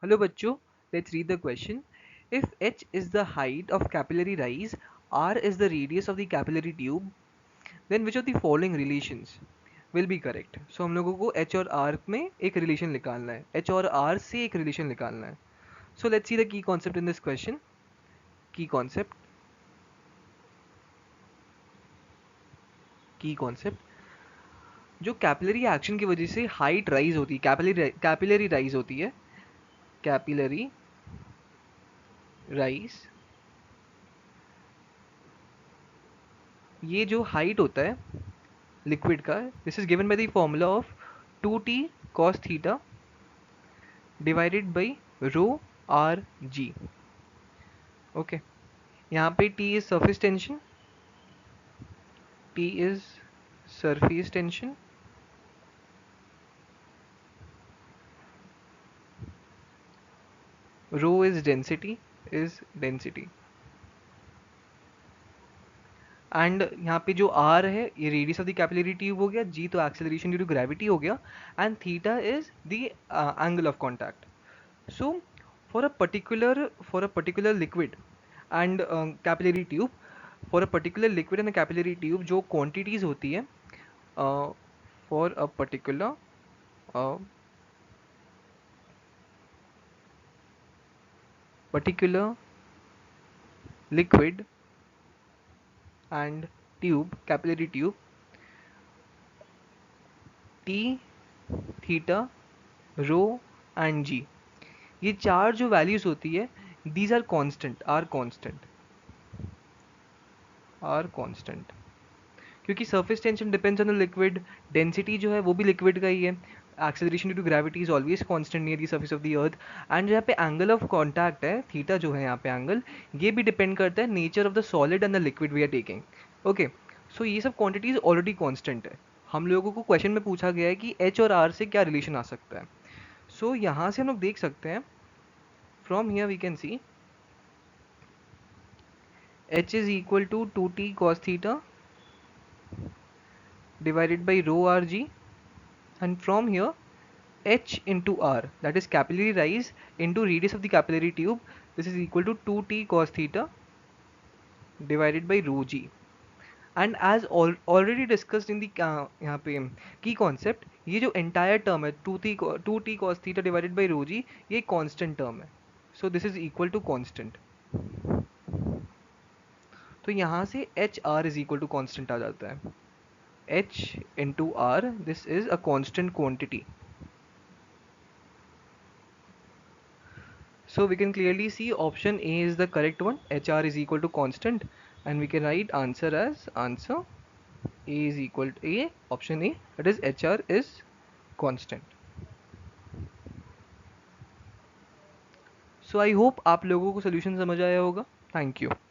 Hello bachcho, let's read the question. If h is the height of capillary rise, r is the radius of the capillary tube, then which of the following relations will be correct? So हम लोगों को h और r में एक relation निकालना है, h और r से एक relation निकालना है. So let's see the key concept in this question. Key concept. जो कैपिलरी एक्शन की वजह से हाइट राइज होती है, कैपिलरी राइज होती है, कैपिलरी राइज, ये जो हाइट होता है लिक्विड का, this is given by the formula of 2t cos theta divided by rho r g. Okay, यहाँ पे t is surface tension, t is surface tension, rho is density, and यहाँ पे जो r है ये radius of the capillary tube हो गया, g तो एक्सेलरेशन ड्यू टू ग्रेविटी हो गया, and theta is the angle of contact. So for a particular liquid and capillary tube, for a particular liquid and a capillary tube जो quantities होती है for a uh, particular liquid and tube, capillary tube, T, theta, rho and g, ये चार जो values होती है, these are constant. क्योंकि surface tension depends on the liquid, density जो है वो भी लिक्विड का ही है, acceleration due to gravity is always constant near the surface of the earth, and यहाँ पे एंगल ऑफ कांटेक्ट है थीटा जो है यहाँ पे एंगल, ये भी डिपेंड करता है nature of the solid and the liquid we are taking. Okay, so ये सब क्वांटिटीज ऑलरेडी कांस्टेंट है. हम लोगों को क्वेश्चन में पूछा गया है कि एच और आर से क्या रिलेशन आ सकता है. सो यहाँ से हम लोग देख सकते हैं, from here we can see h is equal to 2t cos theta divided by rho rg, and from here h into r, that is capillary rise into radius of the capillary tube, this is equal to 2t cos theta divided by rho g. And as already discussed in the यहाँ पे key concept, ये जो entire term है 2t cos theta divided by rho g, ये constant term है, so this is equal to constant. तो यहाँ से H R is equal to constant आ जाता है, h into r, this is a constant quantity. So we can clearly see option A is the correct one, hr is equal to constant, and we can write answer as answer A is equal to A, option A, that is hr is constant. So I hope आप लोगों को solution समझ आया होगा. Thank you.